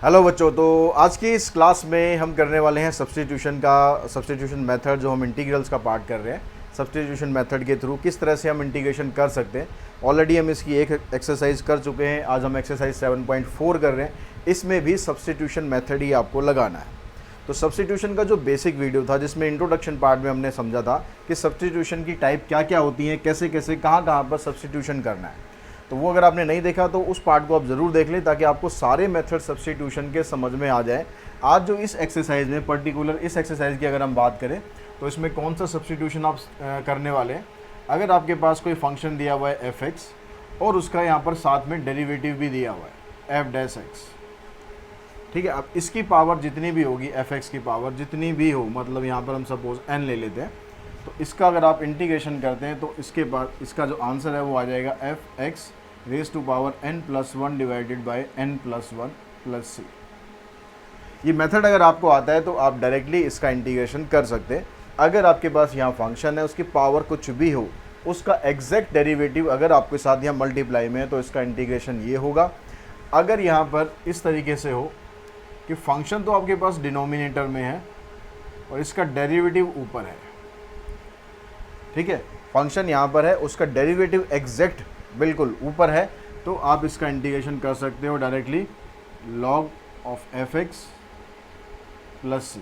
Hello बच्चों, तो आज की इस क्लास में हम करने वाले हैं सब्स्टिट्यूशन मेथड। जो हम इंटीग्रल्स का पार्ट कर रहे हैं, सब्स्टिट्यूशन मेथड के थ्रू किस तरह से हम इंटीग्रेशन कर सकते हैं। ऑलरेडी हम इसकी एक एक्सरसाइज कर चुके हैं, आज हम एक्सरसाइज 7.4 कर रहे हैं। इसमें भी सब्स्टिट्यूशन मेथड ही आपको लगाना है। तो सब्स्टिट्यूशन का जो बेसिक वीडियो था, जिसमें इंट्रोडक्शन पार्ट में हमने समझा था कि सब्स्टिट्यूशन की टाइप क्या क्या होती हैं, कैसे कैसे कहाँ कहाँ पर सब्स्टिट्यूशन करना है, तो वो अगर आपने नहीं देखा तो उस पार्ट को आप ज़रूर देख लें, ताकि आपको सारे मेथड सब्स्टिट्यूशन के समझ में आ जाए। आज जो इस एक्सरसाइज में, पर्टिकुलर इस एक्सरसाइज की अगर हम बात करें, तो इसमें कौन सा सब्स्टिट्यूशन आप करने वाले हैं। अगर आपके पास कोई फंक्शन दिया हुआ है f(x) और उसका यहाँ पर साथ में डेरिवेटिव भी दिया हुआ है f'(x), ठीक है। अब इसकी पावर जितनी भी होगी, f(x) की पावर जितनी भी हो, मतलब यहाँ पर हम सपोज n ले लेते हैं, तो इसका अगर आप इंटीग्रेशन करते हैं तो इसके बाद इसका जो आंसर है वो आ जाएगा f(x) raise to power n+1 divided by n+1 plus c। ये मेथड अगर आपको आता है तो आप डायरेक्टली इसका इंटीग्रेशन कर सकते हैं। अगर आपके पास यहाँ फंक्शन है, उसकी पावर कुछ भी हो, उसका एग्जैक्ट डेरिवेटिव अगर आपके साथ यहाँ मल्टीप्लाई में है, तो इसका इंटीग्रेशन ये होगा। अगर यहाँ पर इस तरीके से हो कि फंक्शन तो आपके पास डिनोमिनेटर में है और इसका डेरिवेटिव ऊपर है, ठीक है, फंक्शन यहाँ पर है, उसका डेरिवेटिव एग्जैक्ट बिल्कुल ऊपर है, तो आप इसका इंटीग्रेशन कर सकते हो directly log of f(x) plus c।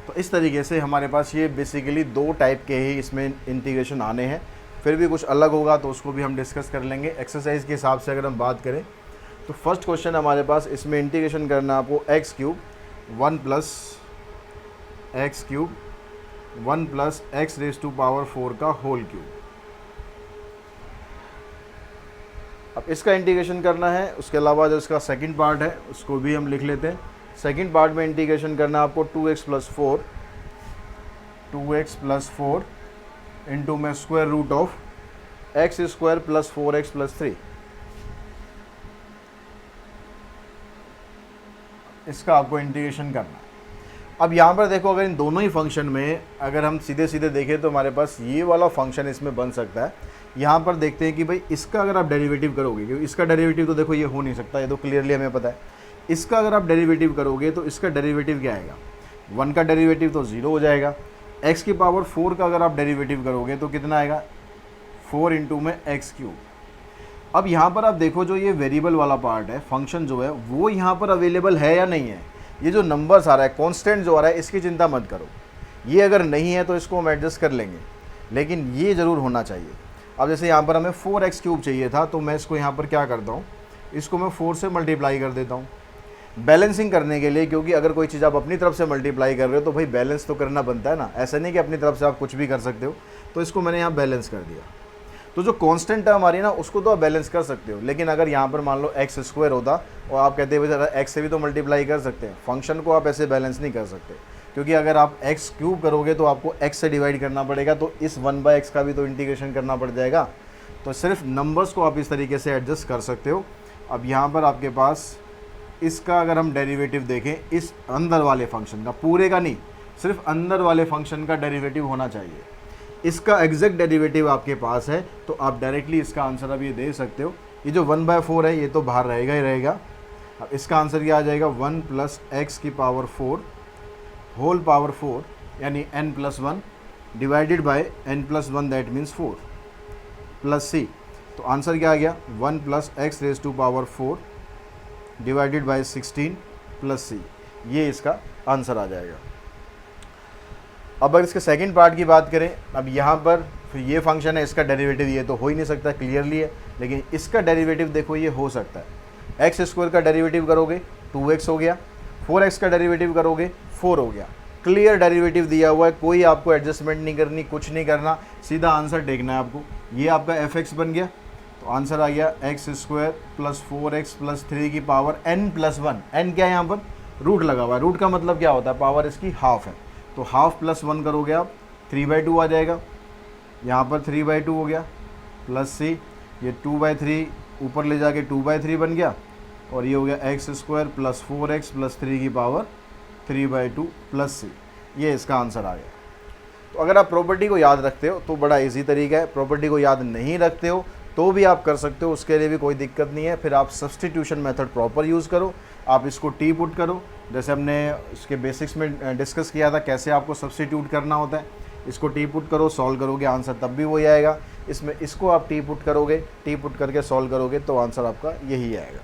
तो इस तरीके से हमारे पास ये बेसिकली दो टाइप के ही इसमें इंटीग्रेशन आने हैं। फिर भी कुछ अलग होगा तो उसको भी हम डिस्कस कर लेंगे। एक्सरसाइज के हिसाब से अगर हम बात करें तो फर्स्ट क्वेश्चन हमारे पास, इसमें इंटीग्रेशन करना आपको x³ 1 plus x raise to power 4 का होल क्यूब। अब इसका इंटीग्रेशन करना है। उसके अलावा जो इसका सेकंड पार्ट है उसको भी हम लिख लेते हैं। सेकंड पार्ट में इंटीग्रेशन करना आपको 2x प्लस 4 इंटू में square root of x² plus 4x plus 3। इसका आपको इंटीग्रेशन करना है। अब यहाँ पर देखो, अगर इन दोनों ही फंक्शन में अगर हम सीधे सीधे देखें तो हमारे पास ये वाला फंक्शन इसमें बन सकता है। यहाँ पर देखते हैं कि भाई इसका अगर आप डेरिवेटिव करोगे, क्योंकि इसका डेरिवेटिव तो देखो ये हो नहीं सकता, ये तो क्लियरली हमें पता है। इसका अगर आप डेरिवेटिव करोगे तो इसका डेरिवेटिव क्या आएगा, 1 का डेरिवेटिव तो 0 हो जाएगा। x की पावर 4 का अगर आप डेरिवेटिव करोगे तो कितना आएगा, 4 इंटू में x³। अब यहाँ पर आप देखो, जो ये वेरिएबल वाला पार्ट है, फंक्शन जो है वो यहाँ पर अवेलेबल है या नहीं है। ये जो नंबर्स आ रहा है, कॉन्स्टेंट जो आ रहा है, इसकी चिंता मत करो। ये अगर नहीं है तो इसको हम एडजस्ट कर लेंगे, लेकिन ये ज़रूर होना चाहिए। अब जैसे यहाँ पर हमें 4x³ चाहिए था, तो मैं इसको यहाँ पर क्या करता हूँ, इसको मैं 4 से मल्टीप्लाई कर देता हूँ बैलेंसिंग करने के लिए। क्योंकि अगर कोई चीज़ आप अपनी तरफ से मल्टीप्लाई कर रहे हो तो भाई बैलेंस तो करना बनता है ना, ऐसा नहीं कि अपनी तरफ से आप कुछ भी कर सकते हो। तो इसको मैंने यहाँ बैलेंस कर दिया। तो जो कांस्टेंट टर्म हमारी ना, उसको तो आप बैलेंस कर सकते हो, लेकिन अगर यहाँ पर मान लो x² होता और आप कहते हैं x से भी तो मल्टीप्लाई कर सकते हैं, फंक्शन को आप ऐसे बैलेंस नहीं कर सकते। क्योंकि अगर आप x³ करोगे तो आपको x से डिवाइड करना पड़ेगा, तो इस 1/x का भी तो इंटीग्रेशन करना पड़ जाएगा। तो सिर्फ नंबर्स को आप इस तरीके से एडजस्ट कर सकते हो। अब यहाँ पर आपके पास इसका अगर हम डेरिवेटिव देखें, इस अंदर वाले फंक्शन का, पूरे का नहीं, सिर्फ अंदर वाले फंक्शन का डेरिवेटिव होना चाहिए। इसका एग्जैक्ट डेरिवेटिव आपके पास है तो आप डायरेक्टली इसका आंसर अब ये दे सकते हो। ये जो 1/4 है ये तो बाहर रहेगा ही रहेगा। अब इसका आंसर क्या आ जाएगा, 1 प्लस x की पावर 4 होल पावर 4 यानी n+1 divided by n+1 that means 4 plus c। तो आंसर क्या आ गया, 1 plus x raise to power 4 divided by 16 plus c। ये इसका आंसर आ जाएगा। अब अगर इसके सेकंड पार्ट की बात करें, अब यहाँ पर फिर ये फंक्शन है, इसका डेरिवेटिव ये तो हो ही नहीं सकता, क्लियरली है। लेकिन इसका डेरिवेटिव देखो ये हो सकता है। x² का डेरिवेटिव करोगे 2x हो गया, 4x का डेरिवेटिव करोगे 4 हो गया। क्लियर डेरिवेटिव दिया हुआ है, कोई आपको एडजस्टमेंट नहीं करनी, कुछ नहीं करना, सीधा आंसर देखना है आपको। ये आपका f(x) बन गया, तो आंसर आ गया x² प्लस 4x प्लस 3 की पावर n+1। n क्या है, यहाँ पर रूट लगा हुआ है। रूट का मतलब क्या होता है, पावर इसकी हाफ है। तो हाफ प्लस 1 करोगे आप 3/2 आ जाएगा। यहाँ पर 3/2 हो गया प्लस c, ये 2/3 ऊपर ले जाके 2/3 बन गया, और ये हो गया x² प्लस 4x प्लस 3 की पावर 3/2 प्लस c। ये इसका आंसर आ गया। तो अगर आप प्रॉपर्टी को याद रखते हो तो बड़ा इजी तरीका है। प्रॉपर्टी को याद नहीं रखते हो तो भी आप कर सकते हो, उसके लिए भी कोई दिक्कत नहीं है। फिर आप सब्सटीट्यूशन मेथड प्रॉपर यूज़ करो, आप इसको टी पुट करो, जैसे हमने इसके बेसिक्स में डिस्कस किया था कैसे आपको सब्सटीट्यूट करना होता है। इसको टी पुट करो, सॉल्व करोगे, आंसर तब भी वही आएगा। इसमें इसको आप टी पुट करोगे, टी पुट करके सॉल्व करोगे तो आंसर आपका यही आएगा।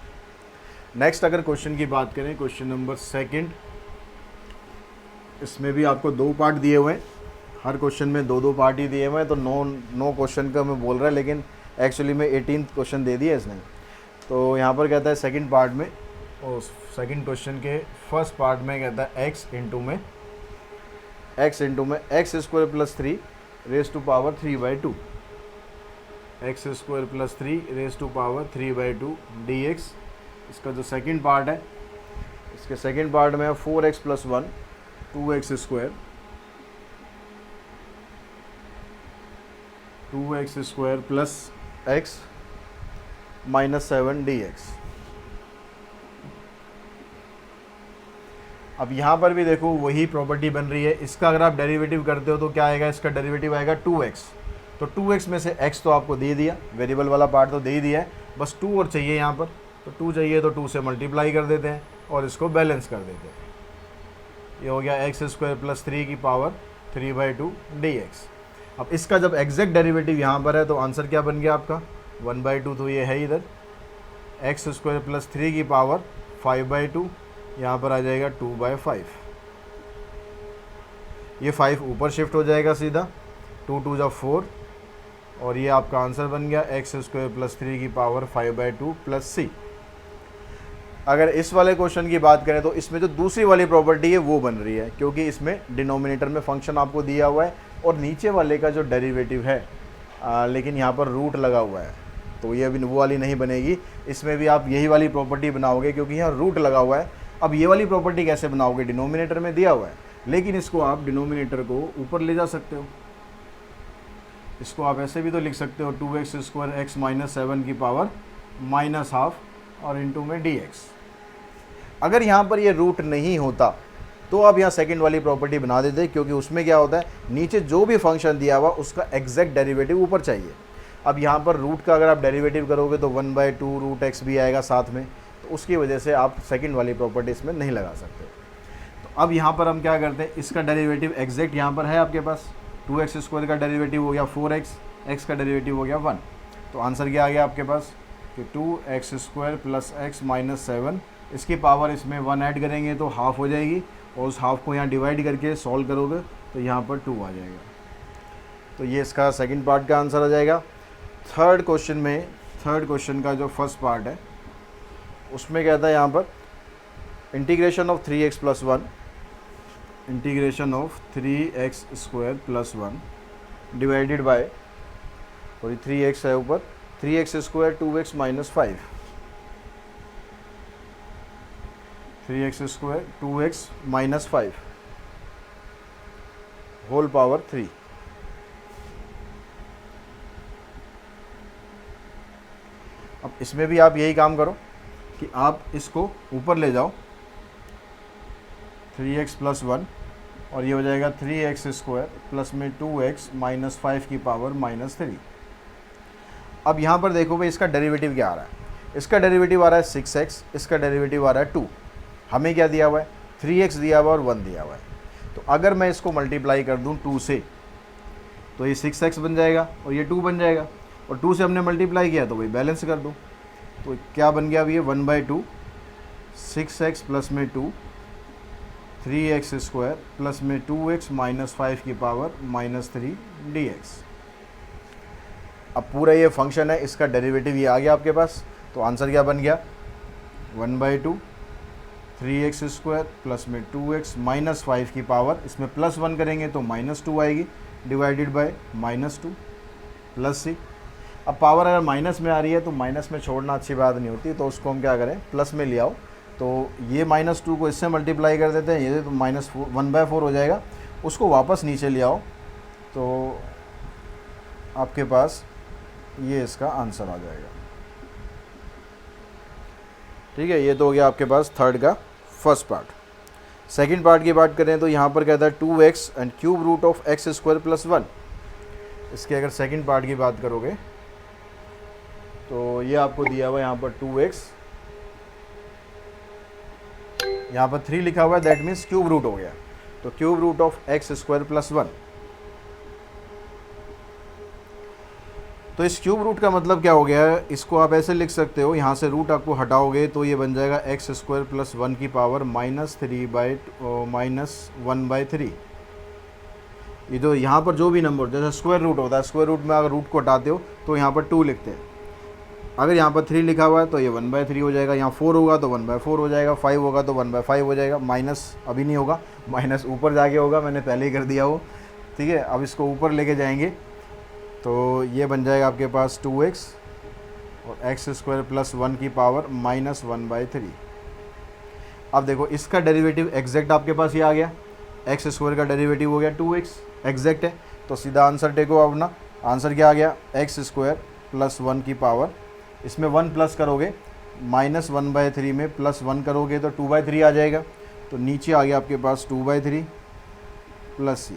नेक्स्ट अगर क्वेश्चन की बात करें, क्वेश्चन नंबर 2, इसमें भी आपको 2 पार्ट दिए हुए हैं, हर क्वेश्चन में 2-2 पार्ट ही दिए हुए हैं, तो 9 क्वेश्चन का मैं बोल रहा है, लेकिन एक्चुअली में 18 क्वेश्चन दे दिया इसने। तो यहाँ पर कहता है सेकंड पार्ट में, और सेकंड क्वेश्चन के फर्स्ट पार्ट में कहता है x इंटू में X square plus 3 raise to power 3/2, X square plus 3 raise to power 3/2 dx। इसका जो सेकंड पार्ट है, इसके सेकंड पार्ट में 4x plus 1 2x square plus x minus 7 dx। अब यहाँ पर भी देखो वही प्रॉपर्टी बन रही है। इसका अगर आप डेरिवेटिव करते हो तो क्या आएगा, इसका डेरिवेटिव आएगा 2x। तो 2x में से x तो आपको दे दिया, वेरिएबल वाला पार्ट तो दे ही दिया है, बस 2 और चाहिए यहाँ पर। तो 2 चाहिए तो 2 से मल्टीप्लाई कर देते हैं और इसको बैलेंस कर देते हैं। ये हो गया एक्स स्क्वायर प्लस 3 की पावर 3/2 dx। अब इसका जब एग्जैक्ट डेरिवेटिव यहाँ पर है तो आंसर क्या बन गया आपका 1/2, तो ये है इधर एक्स स्क्वायर प्लस 3 की पावर 5/2, यहाँ पर आ जाएगा 2/5। ये 5 ऊपर शिफ्ट हो जाएगा सीधा, 2 2 जा 4, और ये आपका आंसर बन गया एक्स स्क्वायर प्लस 3 की पावर 5/2 प्लस c। अगर इस वाले क्वेश्चन की बात करें तो इसमें जो दूसरी वाली प्रॉपर्टी है वो बन रही है, क्योंकि इसमें डिनोमिनेटर में फंक्शन आपको दिया हुआ है और नीचे वाले का जो डेरिवेटिव है लेकिन यहाँ पर रूट लगा हुआ है, तो ये अभी वो वाली नहीं बनेगी। इसमें भी आप यही वाली प्रॉपर्टी बनाओगे क्योंकि यहाँ रूट लगा हुआ है। अब ये वाली प्रॉपर्टी कैसे बनाओगे, डिनोमिनेटर में दिया हुआ है, लेकिन इसको आप डिनोमिनेटर को ऊपर ले जा सकते हो। इसको आप ऐसे भी तो लिख सकते हो 2x स्क्वायर एक्स माइनस 7 की पावर माइनस हाफ और इंटू में dx। अगर यहाँ पर ये रूट नहीं होता तो आप यहाँ सेकंड वाली प्रॉपर्टी बना देते, क्योंकि उसमें क्या होता है नीचे जो भी फंक्शन दिया हुआ उसका एग्जैक्ट डेरिवेटिव ऊपर चाहिए। अब यहाँ पर रूट का अगर आप डेरिवेटिव करोगे तो 1/2 रूट एक्स भी आएगा साथ में, तो उसकी वजह से आप सेकंड वाली प्रॉपर्टी इसमें नहीं लगा सकते। तो अब यहाँ पर हम क्या करते हैं, इसका डेरिवेटिव एग्जैक्ट यहाँ पर है आपके पास, 2x स्क्वायर का डेरिवेटिव हो गया 4x, x का डेरिवेटिव हो गया 1। तो आंसर क्या आ गया आपके पास कि 2x square plus x minus 7, इसकी पावर इसमें 1 ऐड करेंगे तो हाफ हो जाएगी, और उस हाफ को यहाँ डिवाइड करके सॉल्व करोगे तो यहाँ पर 2 आ जाएगा। तो ये इसका सेकंड पार्ट का आंसर आ जाएगा। थर्ड क्वेश्चन का जो फर्स्ट पार्ट है उसमें कहता है यहाँ पर integration of 3x plus 1, integration of 3x square plus 1 divided by, और 3x है ऊपर, 3x square 2x minus 5, 3x square 2x minus 5 whole power 3। अब इसमें भी आप यही काम करो कि आप इसको ऊपर ले जाओ 3x प्लस 1, और ये हो जाएगा 3x स्क्वायर प्लस में 2x माइनस 5 की पावर माइनस 3। अब यहाँ पर देखो भाई इसका डेरिवेटिव क्या आ रहा है, इसका डेरिवेटिव आ रहा है 6x, इसका डेरिवेटिव आ रहा है 2। हमें क्या दिया हुआ है 3x दिया हुआ है और 1 दिया हुआ है। तो अगर मैं इसको मल्टीप्लाई कर दूँ 2 से तो ये 6x बन जाएगा और ये 2 बन जाएगा, और 2 से हमने मल्टीप्लाई किया तो वही बैलेंस कर दूँ। तो क्या बन गया अब ये 1/2 6x प्लस में 2 3x स्क्वायर प्लस में 2x माइनस 5 की पावर माइनस 3 dx। अब पूरा ये फंक्शन है, इसका डेरिवेटिव ये आ गया आपके पास, तो आंसर क्या बन गया 1/2 3x स्क्वायर प्लस में 2x माइनस 5 की पावर, इसमें प्लस 1 करेंगे तो माइनस 2 आएगी, divided by minus 2 plus c। अब पावर अगर माइनस में आ रही है तो माइनस में छोड़ना अच्छी बात नहीं होती, तो उसको हम क्या करें प्लस में ले आओ। तो ये -2 को इससे मल्टीप्लाई कर देते हैं, ये तो -1/4 हो जाएगा, उसको वापस नीचे ले आओ तो आपके पास ये इसका आंसर आ जाएगा। ठीक है, ये तो हो गया आपके पास थर्ड का फर्स्ट पार्ट। सेकंड पार्ट की बात करें तो यहाँ पर कहता है 2x and cube root of x square plus 1। इसके अगर सेकंड पार्ट की बात करोगे तो ये आपको दिया हुआ है यहाँ पर 2x, यहाँ पर 3 लिखा हुआ है, दैट मीन्स क्यूब रूट हो गया। तो cube root of X square plus 1। तो इस क्यूब रूट का मतलब क्या हो गया है, इसको आप ऐसे लिख सकते हो, यहाँ से रूट आपको हटाओगे तो ये बन जाएगा एक्स स्क्वायर प्लस 1 की पावर -1/3। ये जो यहाँ पर जो भी नंबर जैसे स्क्वायर रूट होता है, स्क्वायर रूट में अगर रूट को हटाते हो तो यहाँ पर 2 लिखते हैं। अगर यहाँ पर 3 लिखा हुआ है तो ये 1/3 हो जाएगा, यहाँ 4 होगा तो 1/4 हो जाएगा, 5 होगा तो 1/5 हो जाएगा। माइनस अभी नहीं होगा, माइनस ऊपर जाके होगा, मैंने पहले ही कर दिया वो, ठीक है। अब इसको ऊपर लेके जाएंगे तो ये बन जाएगा आपके पास 2x और एक्स स्क्वायर प्लस 1 की पावर -1/3। अब देखो इसका डेरिवेटिव एग्जैक्ट आपके पास ये आ गया, एक्स स्क्वायर का डेरिवेटिव हो गया 2x, एग्जैक्ट है। तो सीधा आंसर टेको अपना, आंसर क्या आ गया, एक्स स्क्वायर प्लस 1 की पावर, इसमें 1 प्लस करोगे -1/3 में प्लस 1 करोगे तो 2/3 आ जाएगा। तो नीचे आ गया आपके पास 2/3 प्लस c,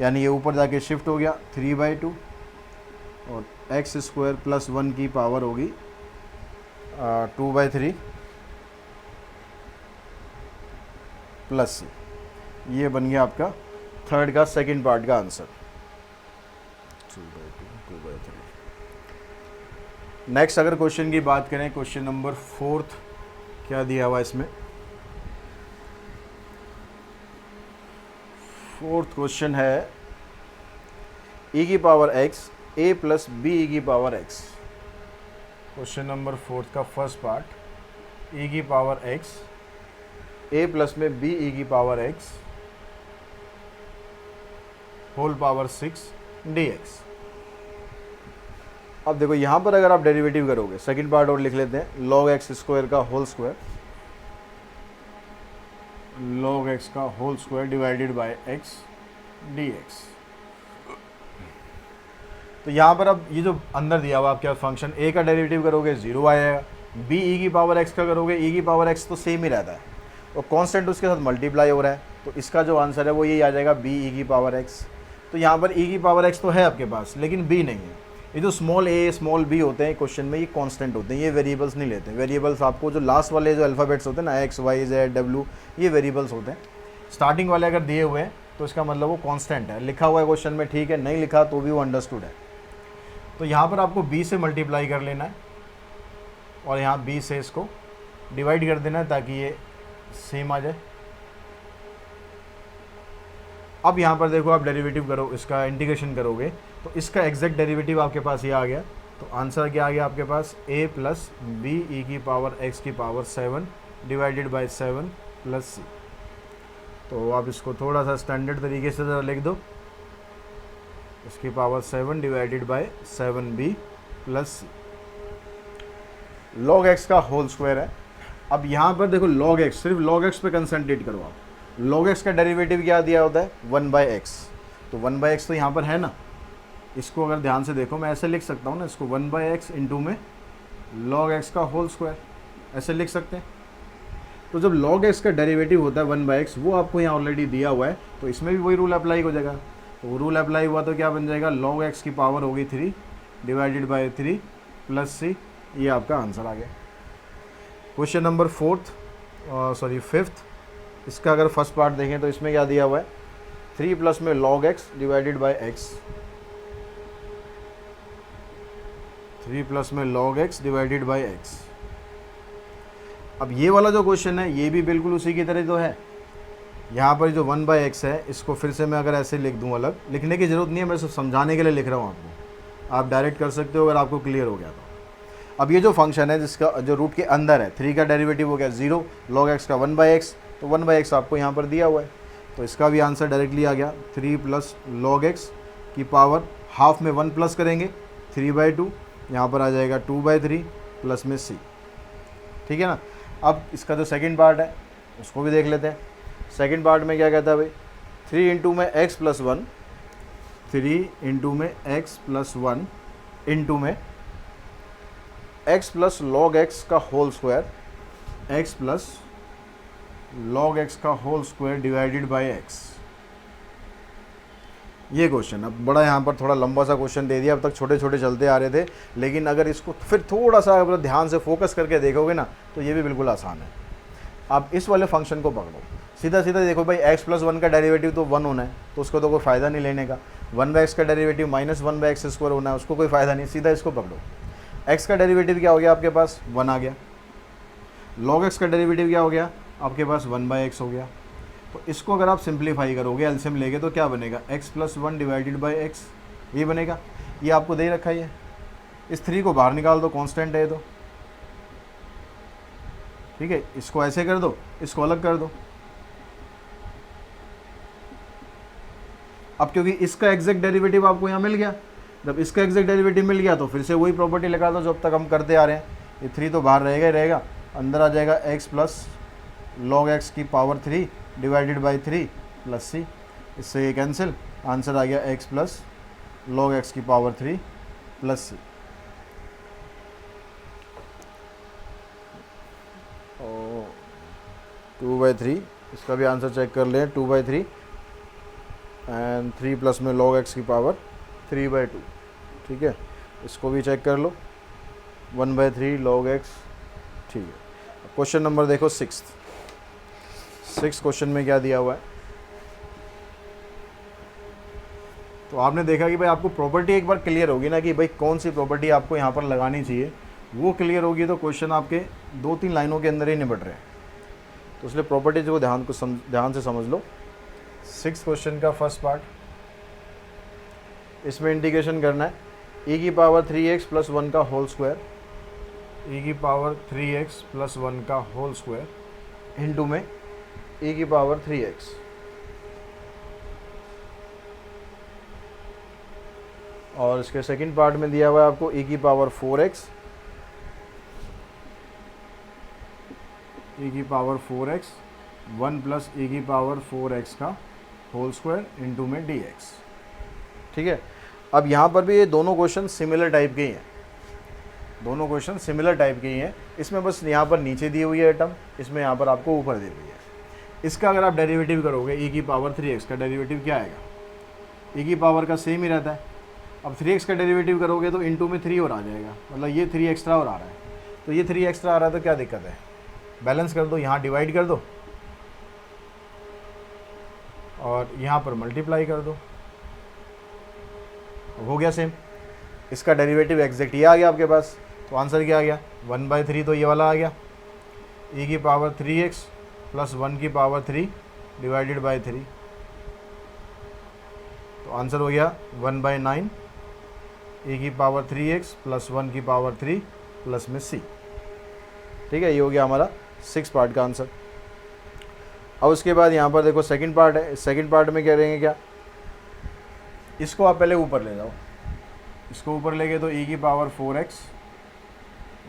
यानी ये ऊपर जाके शिफ्ट हो गया 3/2 और एक्स स्क्वायर प्लस 1 की पावर होगी 2/3 प्लस c। ये बन गया आपका थर्ड का सेकंड पार्ट का आंसर, 2/3। नेक्स्ट अगर क्वेश्चन की बात करें, क्वेश्चन नंबर 4 क्या दिया हुआ इसमें, 4th क्वेश्चन है e की power x a plus B E की पावर x। क्वेश्चन नंबर 4 का फर्स्ट पार्ट, e की पावर x a प्लस में बी ई की power x whole power 6 dx। अब देखो यहाँ पर अगर आप डेरिवेटिव करोगे, सेकंड पार्ट और लिख लेते हैं, log x स्क्वायर का होल स्क्वायर, log x का whole square divided by x dx। तो यहाँ पर अब ये जो अंदर दिया हुआ आपके फंक्शन a का डेरिवेटिव करोगे 0 आएगा, b e की पावर x का करोगे, e की पावर x तो सेम ही रहता है और कांस्टेंट उसके साथ मल्टीप्लाई हो रहा है, तो इसका जो आंसर है वो यही आ जाएगा b e की पावर x। तो यहाँ पर e की पावर x तो है आपके पास लेकिन b नहीं है। ये जो स्मॉल a स्मॉल b होते हैं क्वेश्चन में, ये कांस्टेंट होते हैं, ये वेरिएबल्स नहीं लेते हैं। वेरिएबल्स आपको जो लास्ट वाले जो अल्फ़ाबेट्स होते हैं ना, x y z w, ये वेरिएबल्स होते हैं। स्टार्टिंग वाले अगर दिए हुए हैं तो इसका मतलब वो कांस्टेंट है, लिखा हुआ है क्वेश्चन में, ठीक है, नहीं लिखा तो भी वो अंडरस्टूड है। तो यहाँ पर आपको b से मल्टीप्लाई कर लेना है और यहाँ b से इसको डिवाइड कर देना है ताकि ये सेम आ जाए। अब यहाँ पर देखो आप डेरिवेटिव करो, इसका इंटीग्रेशन करोगे तो इसका एग्जैक्ट डेरिवेटिव आपके पास ये आ गया। तो आंसर क्या आ गया आपके पास, a प्लस बी ई की पावर x की power 7 divided by 7 plus c। तो आप इसको थोड़ा सा स्टैंडर्ड तरीके से ज़रा लिख दो, इसकी power 7 divided by 7b plus c। log x का होल स्क्वायर है। अब यहाँ पर देखो log x, सिर्फ log x पे कंसंट्रेट करो आप। log x का डेरिवेटिव क्या दिया होता है, 1/x। तो 1/x तो यहाँ पर है ना, इसको अगर ध्यान से देखो मैं ऐसे लिख सकता हूँ ना, इसको 1/x इंटू में log x का होल स्क्वायर, ऐसे लिख सकते हैं। तो जब log x का डेरिवेटिव होता है 1/x, वो आपको यहाँ ऑलरेडी दिया हुआ है, तो इसमें भी वही रूल अप्लाई हो जाएगा। तो रूल अप्लाई हुआ तो क्या बन जाएगा, log x की पावर होगी 3 डिवाइडेड बाय 3 प्लस c। ये आपका आंसर आ गया। क्वेश्चन नंबर 5th, इसका अगर फर्स्ट पार्ट देखें तो इसमें क्या दिया हुआ है, 3 प्लस में log x divided by x, 3 plus में log x divided by x। अब ये वाला जो क्वेश्चन है ये भी बिल्कुल उसी की तरह तो है। यहाँ पर जो 1/x है, इसको फिर से मैं अगर ऐसे लिख दूँ, अलग लिखने की ज़रूरत नहीं है, मैं सिर्फ समझाने के लिए लिख रहा हूँ आपको, आप डायरेक्ट कर सकते हो अगर आपको क्लियर हो गया तो। अब ये जो फंक्शन है जिसका जो रूट के अंदर है, 3 का डेरिवेटिव हो गया 0, log x का 1/x, तो 1/x आपको यहाँ पर दिया हुआ है, तो इसका भी आंसर डायरेक्टली आ गया। 3 प्लस log x की पावर हाफ में 1 प्लस करेंगे 3/2, यहाँ पर आ जाएगा 2/3 प्लस में c, ठीक है ना। अब इसका जो सेकंड पार्ट है उसको भी देख लेते हैं। सेकंड पार्ट में क्या कहता है भाई, 3 इंटू में x प्लस 1, 3 इंटू में x प्लस 1 इंटू में x प्लस log x का whole square, x plus log x का whole square divided by x। ये क्वेश्चन अब बड़ा यहाँ पर थोड़ा लंबा सा क्वेश्चन दे दिया, अब तक छोटे छोटे चलते आ रहे थे, लेकिन अगर इसको फिर थोड़ा सा अगर ध्यान से फोकस करके देखोगे ना तो ये भी बिल्कुल आसान है। आप इस वाले फंक्शन को पकड़ो, सीधा सीधा देखो भाई x प्लस 1 का डेरिवेटिव तो 1 होना है, तो उसको तो कोई फ़ायदा नहीं लेने का। 1/x का डेरिवेटिव -1/x² होना है, उसको कोई फ़ायदा नहीं, सीधा इसको पकड़ो। x का डेरिवेटिव क्या हो गया आपके पास 1 आ गया, log x का डेरिवेटिव क्या हो गया आपके पास 1/x हो गया। तो इसको अगर आप सिंप्लीफाई करोगे एलसीएम लेके तो क्या बनेगा x plus 1 divided by x, ये बनेगा। ये आपको दे रखा है, इस 3 को बाहर निकाल दो, कांस्टेंट है ये तो, ठीक है। इसको ऐसे कर दो, इसको अलग कर दो। अब क्योंकि इसका एग्जैक्ट डेरिवेटिव आपको यहाँ मिल गया, जब इसका एग्जैक्ट डेरिवेटिव मिल गया तो फिर से वही प्रॉपर्टी लगा दो जो अब तक हम करते आ रहे हैं। ये 3 तो बाहर रहेगा ही रहेगा, अंदर आ जाएगा x प्लस log x की power 3 divided by 3 plus c, इससे ये कैंसिल, आंसर आ गया x प्लस log x की पावर 3 प्लस c। 2/3, इसका भी आंसर चेक कर लें, 2/3 एंड 3 प्लस में log x की पावर 3/2, ठीक है। इसको भी चेक कर लो, 1/3 log x, ठीक है। क्वेश्चन नंबर देखो 6 क्वेश्चन में क्या दिया हुआ है। तो आपने देखा कि भाई आपको प्रॉपर्टी एक बार क्लियर होगी ना कि भाई कौन सी प्रॉपर्टी आपको यहाँ पर लगानी चाहिए, वो क्लियर होगी तो क्वेश्चन आपके 2-3 लाइनों के अंदर ही निपट रहे हैं। तो इसलिए प्रॉपर्टीज को ध्यान से समझ लो। 6 क्वेश्चन का फर्स्ट पार्ट, इसमें इंटीग्रेशन करना है e की पावर 3x प्लस 1 का होल स्क्वायर, e की पावर 3x प्लस 1 का होल स्क्वायर इंटू में e की पावर 3x, और इसके सेकंड पार्ट में दिया हुआ है आपको e की पावर 4x, e की पावर 4x 1 प्लस e की पावर 4x का होल स्क्वायर इंटू में dx, ठीक है। अब यहाँ पर भी ये दोनों क्वेश्चन सिमिलर टाइप के ही हैं, दोनों क्वेश्चन सिमिलर टाइप के ही हैं। इसमें बस यहाँ पर नीचे दी हुई है टर्म, इसमें यहाँ पर आपको ऊपर दी हुई है। इसका अगर आप डेरिवेटिव करोगे e की पावर 3x का डेरिवेटिव क्या आएगा, e की पावर का सेम ही रहता है। अब 3x का डेरिवेटिव करोगे तो इंटू में 3 और आ जाएगा, मतलब ये 3 एक्स्ट्रा और आ रहा है, तो ये 3 एक्स्ट्रा आ रहा है तो क्या दिक्कत है, बैलेंस कर दो, यहाँ डिवाइड कर दो और यहाँ पर मल्टीप्लाई कर दो, हो गया सेम। इसका डेरिवेटिव एग्जैक्ट ये आ गया आपके पास, तो आंसर क्या आ गया 1/3, तो ये वाला आ गया e की पावर 3x प्लस 1 की पावर 3 डिवाइडेड बाई 3, तो आंसर हो गया 1/9 e की पावर 3x प्लस 1 की पावर 3 प्लस में c, ठीक है। ये हो गया हमारा 6 पार्ट का आंसर। अब उसके बाद यहाँ पर देखो सेकंड पार्ट है, सेकंड पार्ट में क्या रहेंगे, क्या इसको आप पहले ऊपर ले जाओ, इसको ऊपर ले गए तो e की पावर 4x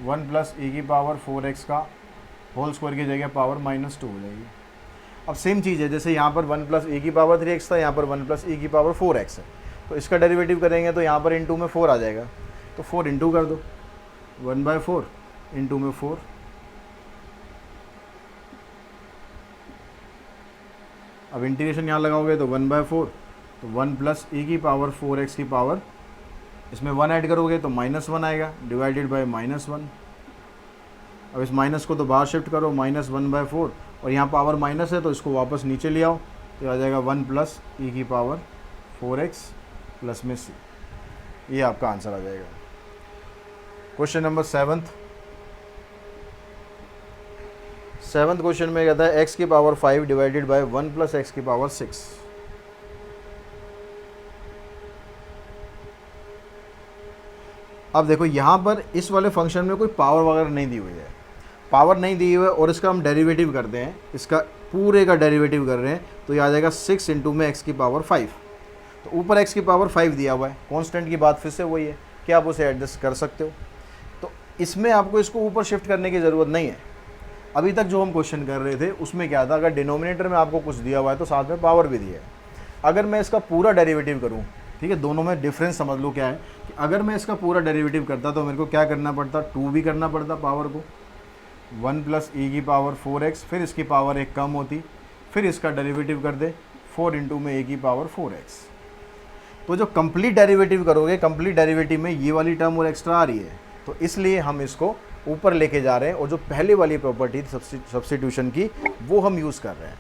1 प्लस e की पावर 4x का होल स्क्वायर की जगह पावर -2 हो जाएगी। अब सेम चीज़ है, जैसे यहाँ पर 1 प्लस e की पावर 3x था, यहाँ पर 1 प्लस e की पावर 4x है, तो इसका डेरिवेटिव करेंगे तो यहाँ पर इंटू में 4 आ जाएगा, तो 4 इंटू कर दो, 1/4 इंटू में 4, अब इंटीग्रेशन यहाँ लगाओगे तो 1/4, तो 1 प्लस e की पावर 4x की पावर, इसमें 1 ऐड करोगे तो -1 आएगा डिवाइडेड बाय -1। अब इस माइनस को तो बाहर शिफ्ट करो, -1/4, और यहाँ पावर माइनस है तो इसको वापस नीचे ले आओ, तो आ जाएगा 1 प्लस e की पावर 4x प्लस में c, ये आपका आंसर आ जाएगा। क्वेश्चन नंबर 7th क्वेश्चन में कहता है x की power 5 divided by 1 plus x की पावर 6। अब देखो यहाँ पर इस वाले फंक्शन में कोई पावर वगैरह नहीं दी हुई है, पावर नहीं दी हुई है, और इसका हम डेरिवेटिव करते हैं, इसका पूरे का डेरिवेटिव कर रहे हैं, तो ये आ जाएगा 6 इंटू में x की पावर 5। तो ऊपर x की पावर 5 दिया हुआ है, कांस्टेंट की बात फिर से वही है कि आप उसे एडजस्ट कर सकते हो, तो इसमें आपको इसको ऊपर शिफ्ट करने की ज़रूरत नहीं है। अभी तक जो हम क्वेश्चन कर रहे थे उसमें क्या था, अगर डिनोमिनेटर में आपको कुछ दिया हुआ है तो साथ में पावर भी दिया है। अगर मैं इसका पूरा डेरिवेटिव करूँ, ठीक है, दोनों में डिफरेंस समझ लो क्या है कि अगर मैं इसका पूरा डेरिवेटिव करता तो मेरे को क्या करना पड़ता, 2 भी करना पड़ता पावर को, 1 प्लस e की पावर 4x, फिर इसकी पावर एक कम होती, फिर इसका डेरिवेटिव कर दे 4 इंटू में e की पावर 4x। तो जो कंप्लीट डेरिवेटिव करोगे, कंप्लीट डेरिवेटिव में ये वाली टर्म और एक्स्ट्रा आ रही है, तो इसलिए हम इसको ऊपर लेके जा रहे हैं और जो पहले वाली प्रॉपर्टी थी सब्स्टिट्यूशन की वो हम यूज़ कर रहे हैं।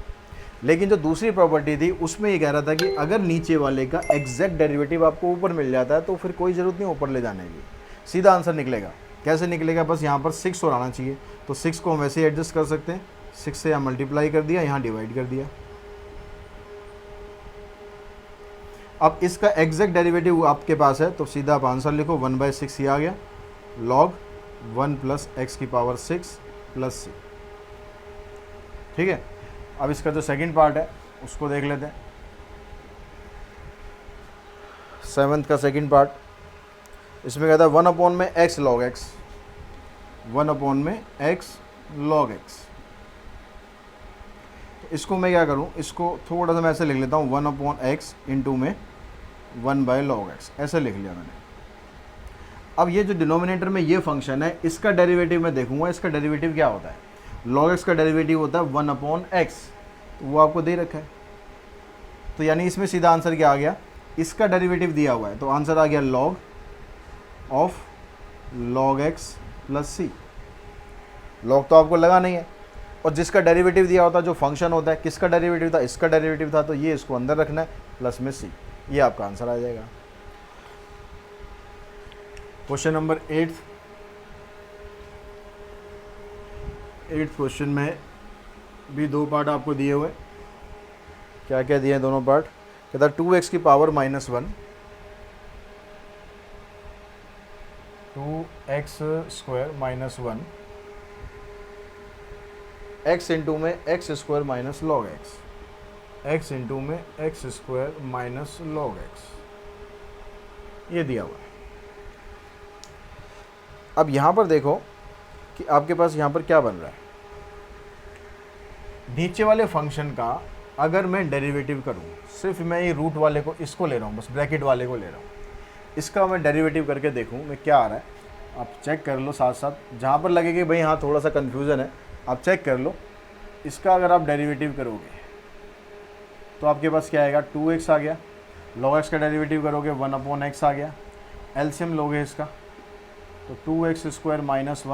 लेकिन जो दूसरी प्रॉपर्टी थी उसमें ये कह रहा था कि अगर नीचे वाले का एग्जैक्ट डेरिवेटिव आपको ऊपर मिल जाता है तो फिर कोई ज़रूरत नहीं ऊपर ले जाने की, सीधा आंसर निकलेगा। कैसे निकलेगा? बस यहाँ पर 6 और आना चाहिए, तो 6 को हम वैसे ही एडजस्ट कर सकते हैं, 6 से यहाँ मल्टीप्लाई कर दिया, यहाँ डिवाइड कर दिया। अब इसका एग्जैक्ट डेरिवेटिव आपके पास है तो सीधा आप आंसर लिखो, 1/6 ही आ गया, लॉग 1 + x की पावर 6 + c। ठीक है, अब इसका जो सेकंड पार्ट है उसको देख लेते हैं। 7th का सेकंड पार्ट, इसमें कहता है 1 में x log x, 1 में x log x। तो इसको मैं क्या करूं, इसको थोड़ा सा मैं ऐसे लिख लेता हूं, 1/x इंटू में 1/log x, ऐसे लिख लिया मैंने। अब ये जो डिनोमिनेटर में ये फंक्शन है, इसका डेरिवेटिव मैं देखूंगा, इसका डेरिवेटिव क्या होता है। log x का डेरिवेटिव होता है 1/x, तो वो आपको दे रखा है, तो यानी इसमें सीधा आंसर क्या आ गया, इसका डेरिवेटिव दिया हुआ है, तो आंसर आ गया log of log x + c। log तो आपको लगा नहीं है, और जिसका डेरिवेटिव दिया होता है, जो फंक्शन होता है, किसका डेरिवेटिव था, इसका डेरिवेटिव था, तो ये इसको अंदर रखना है, प्लस में c, ये आपका आंसर आ जाएगा। क्वेश्चन नंबर 8th क्वेश्चन में भी 2 पार्ट आपको दिए हुए। क्या क्या दिए हैं दोनों पार्ट? कहता है 2x की पावर -1, 2x² -1, x इंटू में x² - log x, x into में x² - log x, ये दिया हुआ है। अब यहाँ पर देखो कि आपके पास यहाँ पर क्या बन रहा है। नीचे वाले फंक्शन का अगर मैं डेरिवेटिव करूँ, सिर्फ मैं ये रूट वाले को, इसको ले रहा हूँ, बस ब्रैकेट वाले को ले रहा हूँ, इसका मैं डेरिवेटिव करके देखूँ मैं क्या आ रहा है, आप चेक कर लो साथ साथ। जहाँ पर लगे कि भाई हाँ थोड़ा सा कन्फ्यूज़न है, आप चेक कर लो। इसका अगर आप डेरिवेटिव करोगे तो आपके पास क्या आएगा, 2x आ गया, log x का डेरिवेटिव करोगे 1/x आ गया, एलसीएम लोगे इसका तो 2x² -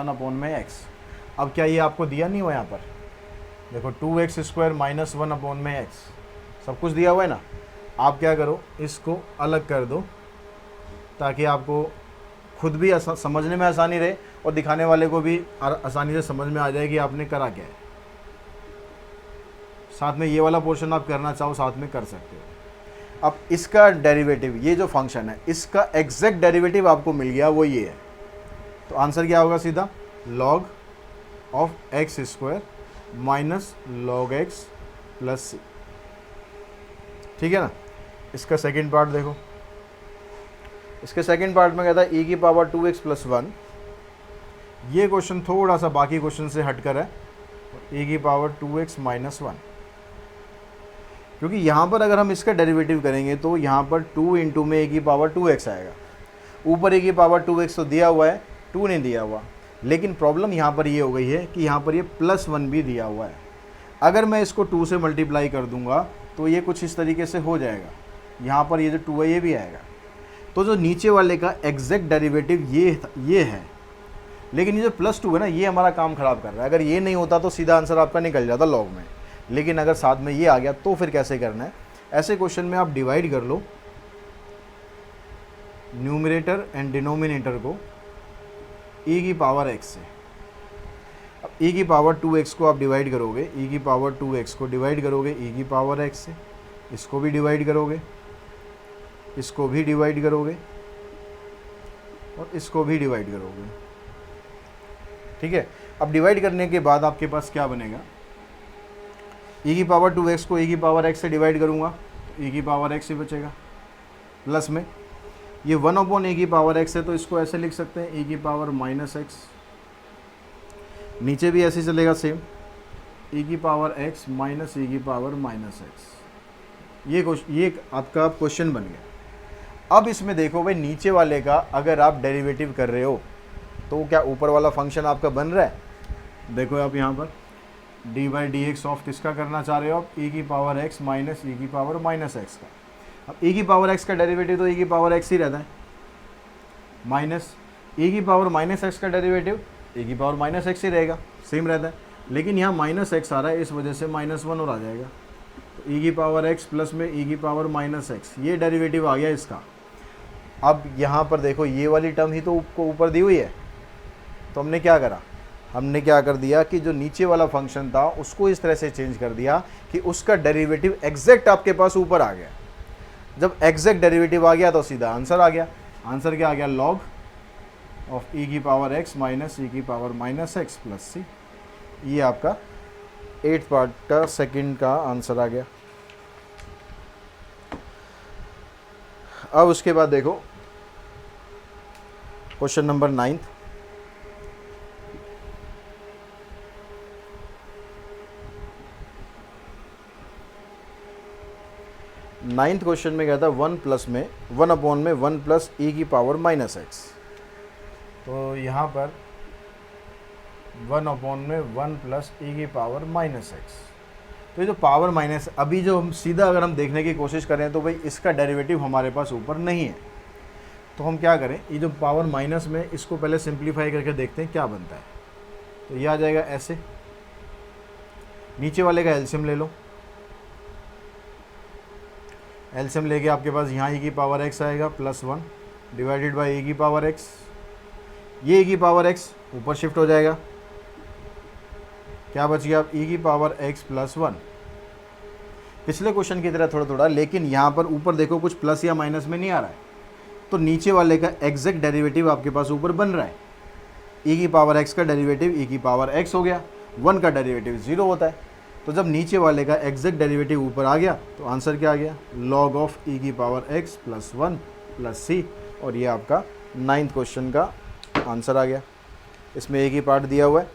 1/x। अब क्या ये आपको दिया नहीं हुआ यहाँ पर, देखो 2x² - 1/x, सब कुछ दिया हुआ है ना। आप क्या करो, इसको अलग कर दो ताकि आपको खुद भी समझने में आसानी रहे और दिखाने वाले को भी आसानी से समझ में आ जाए कि आपने करा क्या है। साथ में ये वाला पोर्शन आप करना चाहो साथ में कर सकते हो। अब इसका डेरिवेटिव, ये जो फंक्शन है इसका एग्जैक्ट डेरिवेटिव आपको मिल गया, वो ये है, तो आंसर क्या होगा सीधा, log of x² - log x + c। ठीक है ना। इसका सेकंड पार्ट देखो, इसके सेकंड पार्ट में कहता है e की पावर 2x + 1। ये क्वेश्चन थोड़ा सा बाकी क्वेश्चन से हटकर है, e की पावर 2x - 1, क्योंकि यहाँ पर अगर हम इसका डेरिवेटिव करेंगे तो यहाँ पर 2 इंटू में e की पावर 2x आएगा। ऊपर e की पावर 2x तो दिया हुआ है, 2 नहीं दिया हुआ, लेकिन प्रॉब्लम यहाँ पर ये हो गई है कि यहाँ पर ये +1 भी दिया हुआ है। अगर मैं इसको 2 से मल्टीप्लाई कर दूंगा तो ये कुछ इस तरीके से हो जाएगा, यहाँ पर ये जो 2 है ये भी आएगा। तो जो नीचे वाले का एग्जैक्ट डेरिवेटिव ये है, लेकिन ये जो +2 है ना, ये हमारा काम ख़राब कर रहा है। अगर ये नहीं होता तो सीधा आंसर आपका निकल जाता लॉग में, लेकिन अगर साथ में ये आ गया तो फिर कैसे करना है। ऐसे क्वेश्चन में आप डिवाइड कर लो न्यूमरेटर एंड डिनोमिनेटर को e की पावर x से। अब e की पावर 2x को आप डिवाइड करोगे, e की पावर 2x को डिवाइड करोगे e की पावर x से, इसको भी डिवाइड करोगे, इसको भी डिवाइड करोगे और इसको भी डिवाइड करोगे। ठीक है। अब डिवाइड करने के बाद आपके पास क्या बनेगा, e की पावर 2x को e की पावर x से डिवाइड करूँगा तो e की पावर x ही बचेगा, प्लस में ये 1/e की पावर x है तो इसको ऐसे लिख सकते हैं e की पावर -x। नीचे भी ऐसे चलेगा सेम, e की पावर x माइनस e की पावर -x। ये आपका क्वेश्चन बन गया। अब इसमें देखो भाई, नीचे वाले का अगर आप डेरिवेटिव कर रहे हो तो क्या ऊपर वाला फंक्शन आपका बन रहा है। देखो आप यहाँ पर d/dx ऑफ किसका करना चाह रहे हो आप, e की पावर x माइनस e की पावर -x का। अब e की पावर x का डेरिवेटिव तो e की पावर x ही रहता है, माइनस e की पावर माइनस x का डेरिवेटिव e की पावर माइनस x ही रहेगा, सेम रहता है। लेकिन यहाँ माइनस x आ रहा है, इस वजह से -1 और आ जाएगा, तो e की पावर x प्लस में e की पावर माइनस x, ये डेरिवेटिव आ गया इसका। अब यहाँ पर देखो ये वाली टर्म ही तो ऊपर दी हुई है, तो हमने क्या करा, हमने क्या कर दिया कि जो नीचे वाला फंक्शन था उसको इस तरह से चेंज कर दिया कि उसका डेरिवेटिव एग्जैक्ट आपके पास ऊपर आ गया। जब एग्जैक्ट डेरिवेटिव आ गया तो सीधा आंसर आ गया। आंसर क्या आ गया, लॉग ऑफ e की पावर x माइनस e की power minus x plus c। ये आपका 8th पार्ट का सेकंड का आंसर आ गया। अब उसके बाद देखो question number 9th। Ninth question में क्या था, 1 प्लस में 1 अपॉन में 1 प्लस e की पावर माइनस x। तो यहाँ पर 1 अपॉन में 1 प्लस e की पावर माइनस x। तो ये जो पावर माइनस, अभी जो हम सीधा अगर हम देखने की कोशिश करें तो भाई इसका डेरिवेटिव हमारे पास ऊपर नहीं है, तो हम क्या करें, ये जो पावर माइनस में इसको पहले सिंप्लीफाई करके देखते हैं क्या बनता है। तो ये आ जाएगा ऐसे, नीचे वाले का एलसीएम ले लो, एलसीएम लेके आपके पास यहाँ e की पावर x आएगा प्लस 1 डिवाइडेड बाई e की पावर x। ये e की पावर x ऊपर शिफ्ट हो जाएगा, क्या बच गया, अब e की पावर x प्लस 1। पिछले क्वेश्चन की तरह थोड़ा थोड़ा, लेकिन यहाँ पर ऊपर देखो कुछ प्लस या माइनस में नहीं आ रहा है, तो नीचे वाले का एग्जैक्ट डेरिवेटिव आपके पास ऊपर बन रहा है। e की पावर x का डेरिवेटिव e की पावर x हो गया, 1 का डेरिवेटिव 0 होता है। तो जब नीचे वाले का एग्जैक्ट डेरिवेटिव ऊपर आ गया तो आंसर क्या आ गया, लॉग ऑफ e की power x plus 1 plus c। और ये आपका 9th क्वेश्चन का आंसर आ गया। इसमें एक ही पार्ट दिया हुआ है।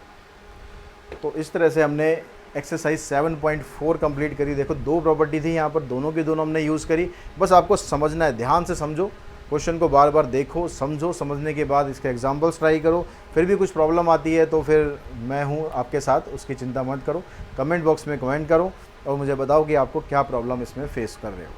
तो इस तरह से हमने एक्सरसाइज 7.4 कंप्लीट करी। देखो दो प्रॉपर्टी थी यहाँ पर, दोनों की दोनों हमने यूज़ करी। बस आपको समझना है, ध्यान से समझो, क्वेश्चन को बार बार देखो, समझो, समझने के बाद इसके एग्जांपल्स ट्राई करो। फिर भी कुछ प्रॉब्लम आती है तो फिर मैं हूँ आपके साथ, उसकी चिंता मत करो। कमेंट बॉक्स में कमेंट करो और मुझे बताओ कि आपको क्या प्रॉब्लम इसमें फेस कर रहे हो।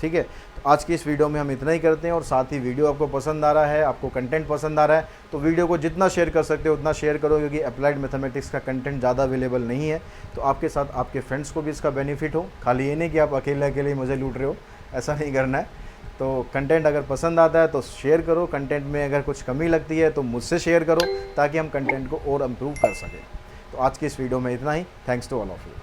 ठीक है, तो आज की इस वीडियो में हम इतना ही करते हैं। और साथ ही वीडियो आपको पसंद आ रहा है, आपको कंटेंट पसंद आ रहा है, तो वीडियो को जितना शेयर कर सकते हो उतना शेयर करो, क्योंकि अप्लाइड मैथमेटिक्स का कंटेंट ज़्यादा अवेलेबल नहीं है। तो आपके साथ आपके फ्रेंड्स को भी इसका बेनिफिट हो। खाली ये नहीं कि आप अकेले अकेले मुझे लूट रहे हो, ऐसा नहीं करना है। तो कंटेंट अगर पसंद आता है तो शेयर करो। कंटेंट में अगर कुछ कमी लगती है तो मुझसे शेयर करो, ताकि हम कंटेंट को और इम्प्रूव कर सकें। तो आज की इस वीडियो में इतना ही। Thanks to all of you.